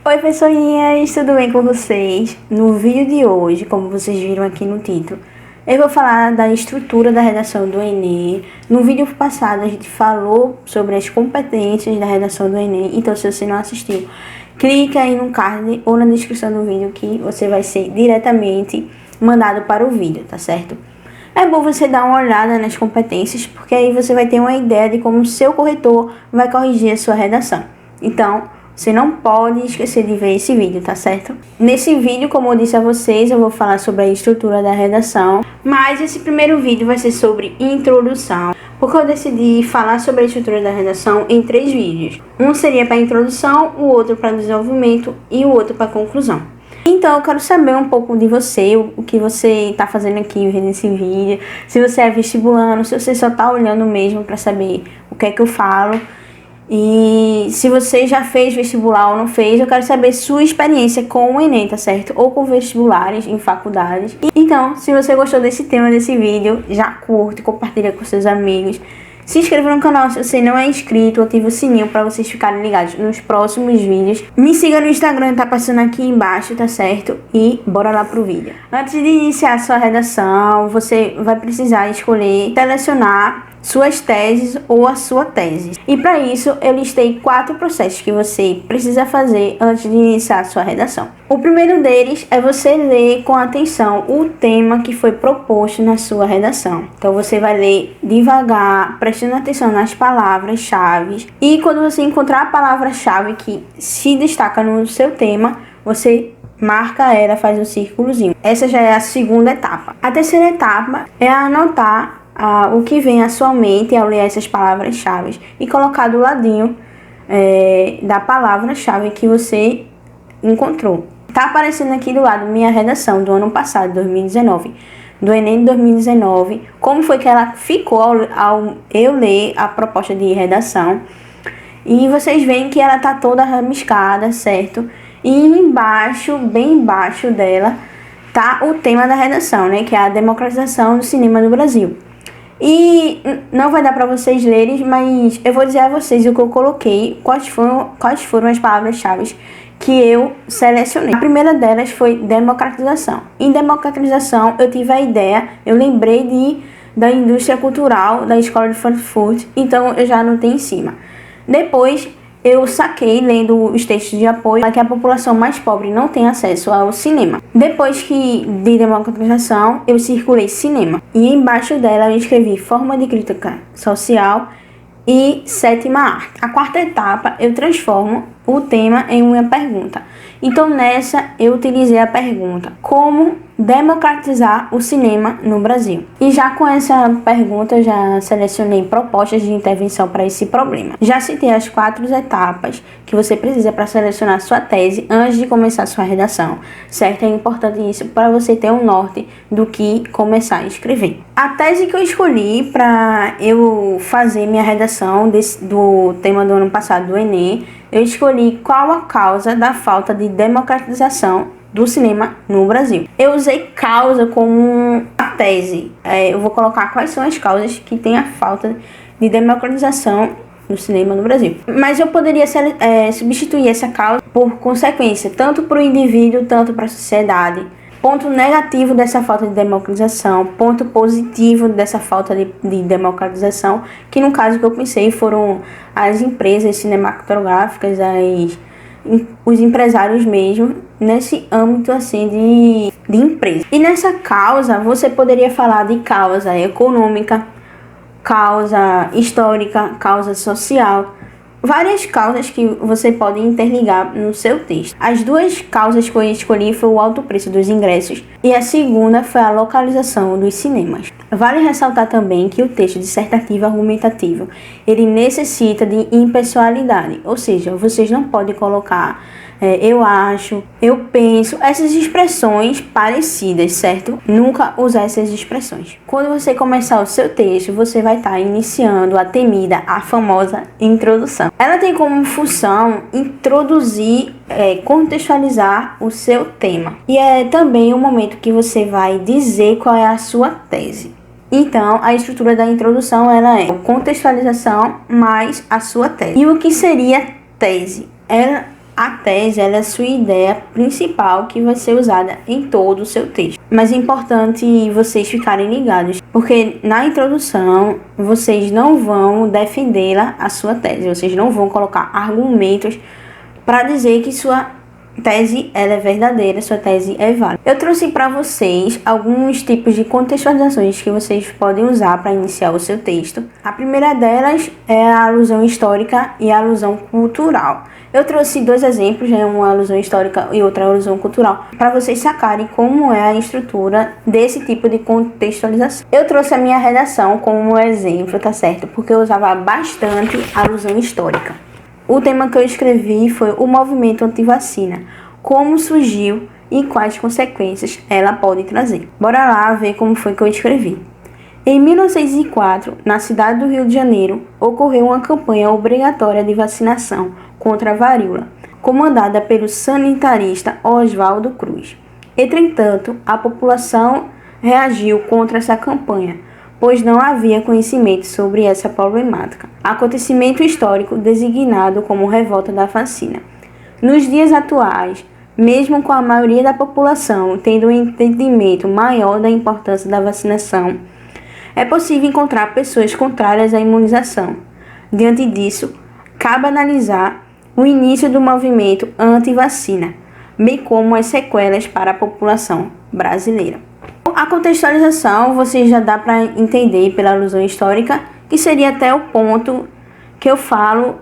Oi pessoinhas, tudo bem com vocês? No vídeo de hoje, como vocês viram aqui no título, eu vou falar da estrutura da redação do Enem. No vídeo passado a gente falou sobre as competências da redação do Enem, então se você não assistiu, clica aí no card ou na descrição do vídeo que você vai ser diretamente mandado para o vídeo, tá certo? É bom você dar uma olhada nas competências, porque aí você vai ter uma ideia de como o seu corretor vai corrigir a sua redação. Então, você não pode esquecer de ver esse vídeo, tá certo? Nesse vídeo, como eu disse a vocês, eu vou falar sobre a estrutura da redação, mas esse primeiro vídeo vai ser sobre introdução, porque eu decidi falar sobre a estrutura da redação em 3 vídeos. Um seria para introdução, o outro para desenvolvimento e o outro para conclusão. Então eu quero saber um pouco de você, o que você está fazendo aqui vendo esse vídeo, se você é vestibulando, se você só está olhando mesmo para saber o que é que eu falo. E se você já fez vestibular ou não fez, eu quero saber sua experiência com o Enem, tá certo? Ou com vestibulares em faculdades. Então, se você gostou desse tema desse vídeo, já curte, compartilha com seus amigos. Se inscreva no canal se você não é inscrito, ative o sininho para vocês ficarem ligados nos próximos vídeos. Me siga no Instagram, tá passando aqui embaixo, tá certo? E bora lá pro vídeo. Antes de iniciar a sua redação, você vai precisar escolher, selecionar suas teses ou a sua tese. E para isso eu listei 4 processos que você precisa fazer antes de iniciar a sua redação. O primeiro deles é você ler com atenção o tema que foi proposto na sua redação. Então você vai ler devagar, prestando atenção nas palavras-chave, e quando você encontrar a palavra-chave que se destaca no seu tema, você marca ela, faz um círculozinho. Essa já é a segunda etapa. A terceira etapa é anotar o que vem à sua mente ao ler essas palavras-chave e colocar do ladinho da palavra-chave que você encontrou. Tá aparecendo aqui do lado minha redação do ano passado, 2019, do Enem de 2019, como foi que ela ficou ao eu ler a proposta de redação. E vocês veem que ela tá toda rabiscada, certo? E embaixo, bem embaixo dela, tá o tema da redação, né? Que é a democratização do cinema no Brasil. E não vai dar para vocês lerem, mas eu vou dizer a vocês o que eu coloquei, quais foram as palavras-chave que eu selecionei. A primeira delas foi democratização. Em democratização eu tive a ideia, eu lembrei da indústria cultural da escola de Frankfurt, então eu já anotei em cima. Depois eu saquei, lendo os textos de apoio, para que a população mais pobre não tenha acesso ao cinema. Depois de democratização, eu circulei cinema. E embaixo dela eu escrevi forma de crítica social e sétima arte. A quarta etapa, eu transformo o tema em uma pergunta. Então nessa eu utilizei a pergunta: como democratizar o cinema no Brasil? E já com essa pergunta eu já selecionei propostas de intervenção para esse problema. Já citei as 4 etapas que você precisa para selecionar sua tese antes de começar sua redação, certo? É importante isso para você ter um norte do que começar a escrever. A tese que eu escolhi para eu fazer minha redação do tema do ano passado do Enem, eu escolhi qual a causa da falta de democratização do cinema no Brasil. Eu usei causa como a tese. Eu vou colocar quais são as causas que tem a falta de democratização do cinema no Brasil. Mas eu poderia substituir essa causa por consequência, tanto para o indivíduo, tanto para a sociedade. Ponto negativo dessa falta de democratização, ponto positivo dessa falta de democratização, que no caso que eu pensei foram as empresas cinematográficas, os empresários mesmo, nesse âmbito assim de empresa. E nessa causa, você poderia falar de causa econômica, causa histórica, causa social, várias causas que você pode interligar no seu texto. As 2 causas que eu escolhi foi o alto preço dos ingressos e a segunda foi a localização dos cinemas. Vale ressaltar também que o texto dissertativo argumentativo, ele necessita de impessoalidade, ou seja, vocês não podem colocar eu acho, eu penso, essas expressões parecidas, certo? Nunca usar essas expressões. Quando você começar o seu texto, você vai estar iniciando a temida, a famosa introdução. Ela tem como função introduzir, contextualizar o seu tema. E é também o momento que você vai dizer qual é a sua tese. Então, a estrutura da introdução ela é contextualização mais a sua tese. E o que seria tese? Ela A tese ela é a sua ideia principal que vai ser usada em todo o seu texto. Mas é importante vocês ficarem ligados, porque na introdução vocês não vão defendê-la, a sua tese. Vocês não vão colocar argumentos para dizer que sua tese ela é verdadeira, sua tese é válida. Eu trouxe para vocês alguns tipos de contextualizações que vocês podem usar para iniciar o seu texto. A primeira delas é a alusão histórica e a alusão cultural. Eu trouxe dois exemplos, uma alusão histórica e outra alusão cultural, para vocês sacarem como é a estrutura desse tipo de contextualização. Eu trouxe a minha redação como exemplo, tá certo? Porque eu usava bastante a alusão histórica. O tema que eu escrevi foi o movimento antivacina, como surgiu e quais consequências ela pode trazer. Bora lá ver como foi que eu escrevi. Em 1904, na cidade do Rio de Janeiro, ocorreu uma campanha obrigatória de vacinação contra a varíola, comandada pelo sanitarista Oswaldo Cruz. Entretanto, a população reagiu contra essa campanha, pois não havia conhecimento sobre essa problemática. Acontecimento histórico designado como revolta da vacina. Nos dias atuais, mesmo com a maioria da população tendo um entendimento maior da importância da vacinação, é possível encontrar pessoas contrárias à imunização. Diante disso, cabe analisar o início do movimento anti-vacina, bem como as sequelas para a população brasileira. A contextualização você já dá para entender pela alusão histórica, que seria até o ponto que eu falo,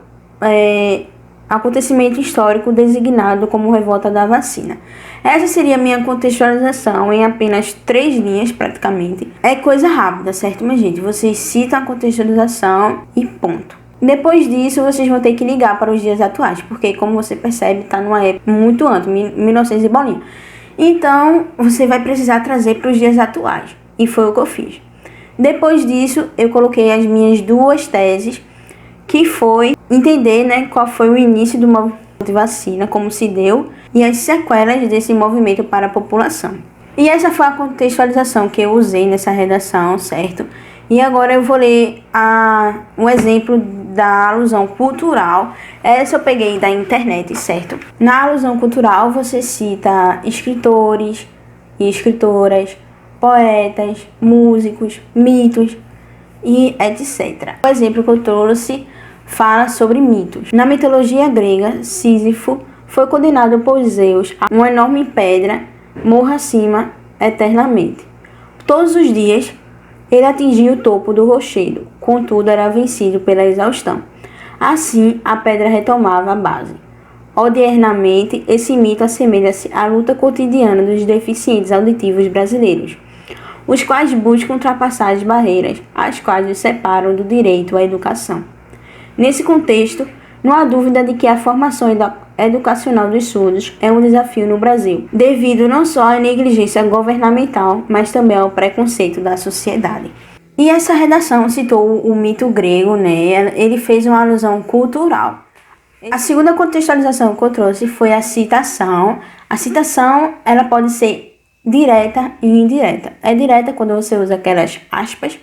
acontecimento histórico designado como revolta da vacina. Essa seria a minha contextualização em apenas 3 linhas praticamente. É coisa rápida, certo, minha gente? Vocês citam a contextualização e ponto. Depois disso, vocês vão ter que ligar para os dias atuais, porque como você percebe, está numa época muito antes, 1900 e bolinha. Então, você vai precisar trazer para os dias atuais. E foi o que eu fiz. Depois disso, eu coloquei as minhas 2 teses, que foi entender, né, qual foi o início do movimento de vacina, como se deu, e as sequelas desse movimento para a população. E essa foi a contextualização que eu usei nessa redação, certo? E agora eu vou ler um exemplo da alusão cultural. Essa eu peguei da internet, certo? Na alusão cultural você cita escritores e escritoras, poetas, músicos, mitos e etc. O exemplo que eu trouxe fala sobre mitos. Na mitologia grega, Sísifo foi condenado por Zeus a uma enorme pedra morra acima eternamente. Todos os dias ele atingia o topo do rochedo, contudo era vencido pela exaustão. Assim, a pedra retomava a base. Odiernamente, esse mito assemelha-se à luta cotidiana dos deficientes auditivos brasileiros, os quais buscam ultrapassar as barreiras, as quais os separam do direito à educação. Nesse contexto, não há dúvida de que a formação educacional dos surdos é um desafio no Brasil, devido não só à negligência governamental, mas também ao preconceito da sociedade. E essa redação citou o mito grego, né? Ele fez uma alusão cultural. A segunda contextualização que eu trouxe foi a citação. A citação, ela pode ser direta e indireta. É direta quando você usa aquelas aspas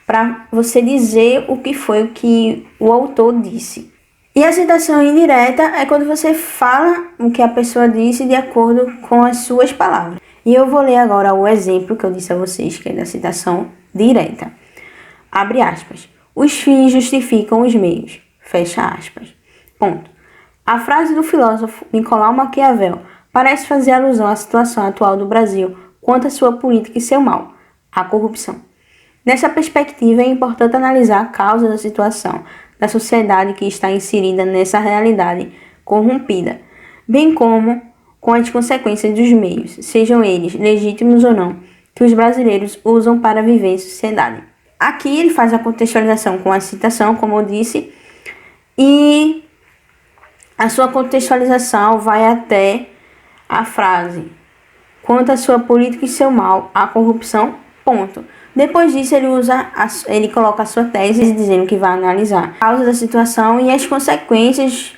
para você dizer o que foi o que o autor disse. E a citação indireta é quando você fala o que a pessoa disse de acordo com as suas palavras. E eu vou ler agora o exemplo que eu disse a vocês, que é da citação direta. Abre aspas. Os fins justificam os meios. Fecha aspas. Ponto. A frase do filósofo Nicolau Maquiavel parece fazer alusão à situação atual do Brasil quanto à sua política e seu mal, a corrupção. Nessa perspectiva, é importante analisar a causa da situação da sociedade que está inserida nessa realidade corrompida, bem como com as consequências dos meios, sejam eles legítimos ou não, que os brasileiros usam para viver em sociedade. Aqui ele faz a contextualização com a citação, como eu disse, e a sua contextualização vai até a frase: quanto à sua política e seu mal, a corrupção, ponto. Depois disso, ele coloca a sua tese dizendo que vai analisar a causa da situação e as consequências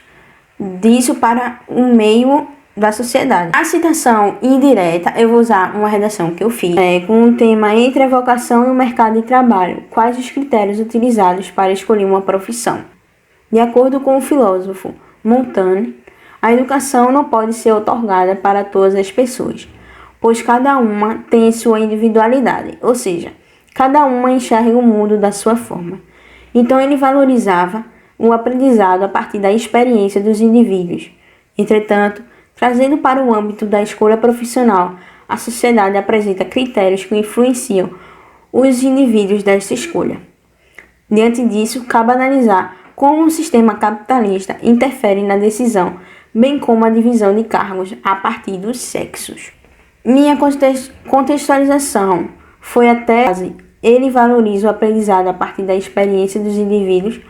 disso para o meio da sociedade. A citação indireta, eu vou usar uma redação que eu fiz com o tema entre a vocação e o mercado de trabalho. Quais os critérios utilizados para escolher uma profissão? De acordo com o filósofo Montaigne, A educação não pode ser otorgada para todas as pessoas, pois cada uma tem sua individualidade, ou seja, cada uma enxerga o mundo da sua forma. Então ele valorizava o aprendizado a partir da experiência dos indivíduos. Entretanto, trazendo para o âmbito da escolha profissional, a sociedade apresenta critérios que influenciam os indivíduos desta escolha. Diante disso, cabe analisar como o sistema capitalista interfere na decisão, bem como a divisão de cargos a partir dos sexos. Minha contextualização foi até ele valoriza o aprendizado a partir da experiência dos indivíduos.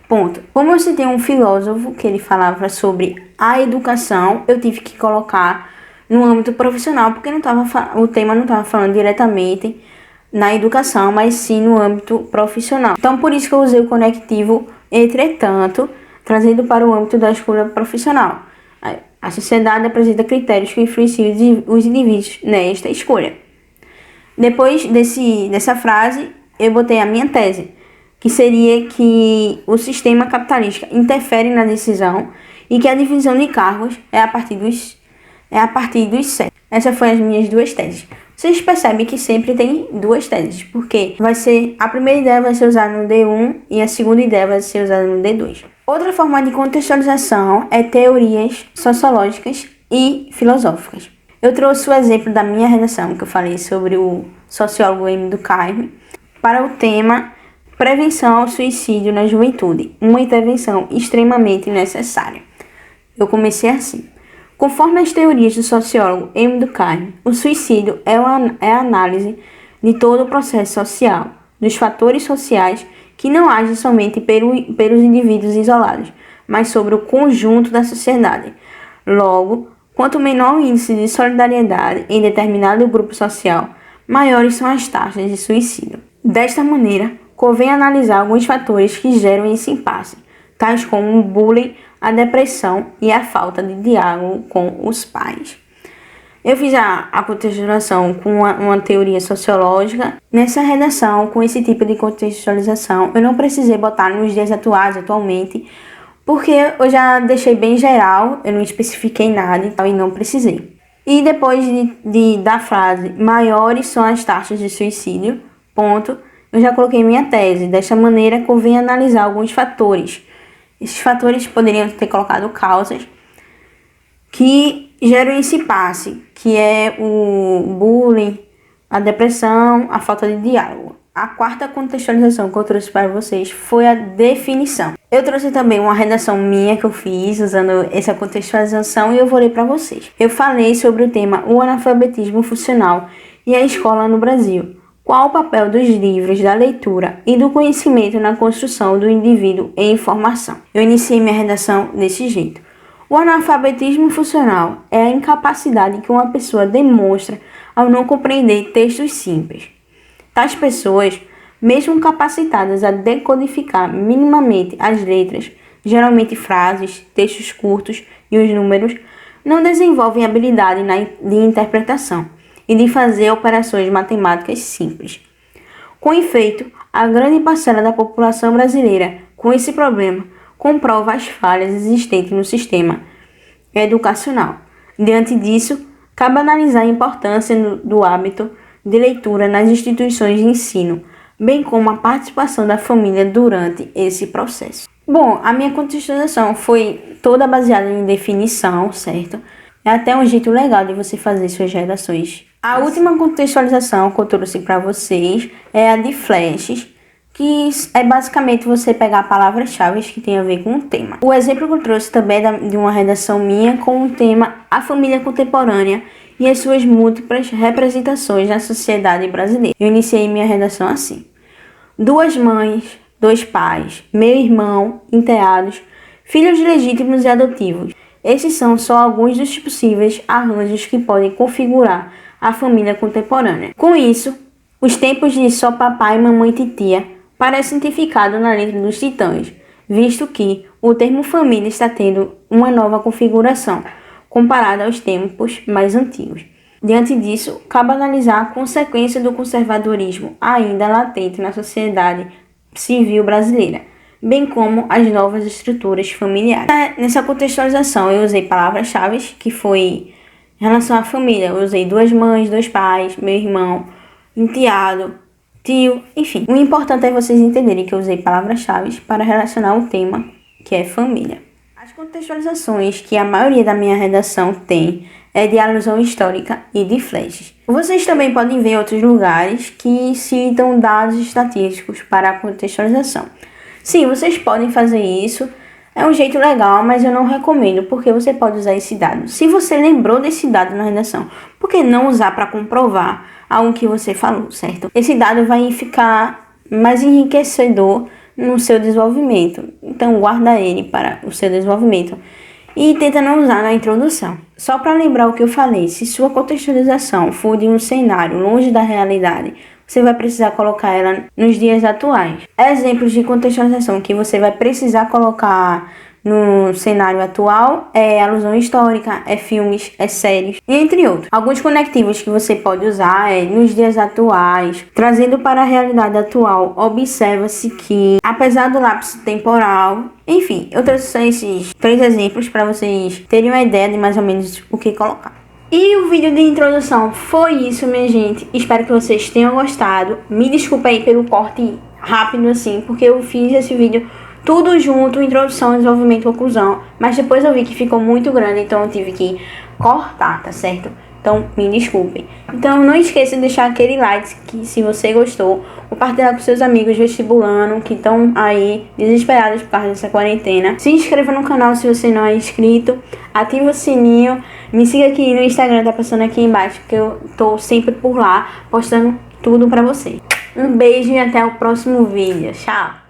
Ponto. Como eu citei um filósofo que ele falava sobre a educação, eu tive que colocar no âmbito profissional, porque o tema não estava falando diretamente na educação, mas sim no âmbito profissional. Então, por isso que eu usei o conectivo entretanto, trazendo para o âmbito da escolha profissional. A sociedade apresenta critérios que influenciam os indivíduos nesta escolha. Depois dessa frase, eu botei a minha tese, que seria que o sistema capitalista interfere na decisão e que a divisão de cargos é a partir dos sexos. Essas foram as minhas duas teses. Vocês percebem que sempre tem duas teses, porque a primeira ideia vai ser usada no D1 e a segunda ideia vai ser usada no D2. Outra forma de contextualização é teorias sociológicas e filosóficas. Eu trouxe o exemplo da minha redação, que eu falei sobre o sociólogo M. Durkheim, para o tema Prevenção ao suicídio na juventude, uma intervenção extremamente necessária. Eu comecei assim. Conforme as teorias do sociólogo M. Durkheim, o suicídio é a análise de todo o processo social, dos fatores sociais que não agem somente pelos indivíduos isolados, mas sobre o conjunto da sociedade. Logo, quanto menor o índice de solidariedade em determinado grupo social, maiores são as taxas de suicídio. Desta maneira, convém analisar alguns fatores que geram esse impasse, tais como o bullying, a depressão e a falta de diálogo com os pais. Eu fiz a contextualização com uma teoria sociológica. Nessa redação, com esse tipo de contextualização, eu não precisei botar nos dias atualmente, porque eu já deixei bem geral, eu não especifiquei nada e não precisei. E depois da frase, maiores são as taxas de suicídio, ponto, eu já coloquei minha tese. Desta maneira, convém analisar alguns fatores. Esses fatores poderiam ter colocado causas que geram esse impasse, que é o bullying, a depressão, a falta de diálogo. A quarta contextualização que eu trouxe para vocês foi a definição. Eu trouxe também uma redação minha que eu fiz usando essa contextualização e eu vou ler para vocês. Eu falei sobre o tema o analfabetismo funcional e a escola no Brasil. Qual o papel dos livros, da leitura e do conhecimento na construção do indivíduo em formação? Eu iniciei minha redação desse jeito. O analfabetismo funcional é a incapacidade que uma pessoa demonstra ao não compreender textos simples. Tais pessoas, mesmo capacitadas a decodificar minimamente as letras, geralmente frases, textos curtos e os números, não desenvolvem habilidade de interpretação e de fazer operações matemáticas simples. Com efeito, a grande parcela da população brasileira com esse problema comprova as falhas existentes no sistema educacional. Diante disso, cabe analisar a importância do hábito de leitura nas instituições de ensino, bem como a participação da família durante esse processo. Bom, a minha contextualização foi toda baseada em definição, certo? É até um jeito legal de você fazer suas redações. A última contextualização que eu trouxe para vocês é a de flashes, que é basicamente você pegar palavras-chave que tem a ver com o tema. O exemplo que eu trouxe também é de uma redação minha com o tema A Família Contemporânea e as suas múltiplas representações na sociedade brasileira. Eu iniciei minha redação assim. 2 mães, 2 pais, meu irmão, enteados, filhos legítimos e adotivos. Esses são só alguns dos possíveis arranjos que podem configurar a família contemporânea. Com isso, os tempos de só papai, mamãe e titia parecem ter ficado na letra dos titãs, visto que o termo família está tendo uma nova configuração, comparada aos tempos mais antigos. Diante disso, cabe analisar a consequência do conservadorismo ainda latente na sociedade civil brasileira, bem como as novas estruturas familiares. Nessa contextualização, eu usei palavras-chave, que foi em relação à família. Eu usei 2 mães, 2 pais, meu irmão, enteado, tio, enfim. O importante é vocês entenderem que eu usei palavras-chave para relacionar o tema, que é família. As contextualizações que a maioria da minha redação tem é de alusão histórica e de flashes. Vocês também podem ver outros lugares que citam dados estatísticos para a contextualização. Sim, vocês podem fazer isso, é um jeito legal, mas eu não recomendo, porque você pode usar esse dado. Se você lembrou desse dado na redação, por que não usar para comprovar algo que você falou, certo? Esse dado vai ficar mais enriquecedor no seu desenvolvimento, então guarda ele para o seu desenvolvimento e tenta não usar na introdução. Só para lembrar o que eu falei, se sua contextualização for de um cenário longe da realidade, você vai precisar colocar ela nos dias atuais. Exemplos de contextualização que você vai precisar colocar no cenário atual é alusão histórica, é filmes, é séries, e entre outros. Alguns conectivos que você pode usar é nos dias atuais, trazendo para a realidade atual. Observa-se que, apesar do lapso temporal, enfim, eu trouxe esses 3 exemplos para vocês terem uma ideia de mais ou menos o que colocar. E o vídeo de introdução foi isso, minha gente. Espero que vocês tenham gostado. Me desculpa aí pelo corte rápido assim, porque eu fiz esse vídeo tudo junto, introdução, desenvolvimento, conclusão. Mas depois eu vi que ficou muito grande, então eu tive que cortar, tá certo? Então, me desculpem. Então, não esqueça de deixar aquele like que, se você gostou. Compartilhar com seus amigos vestibulando que estão aí desesperados por causa dessa quarentena. Se inscreva no canal se você não é inscrito. Ative o sininho. Me siga aqui no Instagram, tá passando aqui embaixo, que eu tô sempre por lá, postando tudo pra você. Um beijo e até o próximo vídeo. Tchau!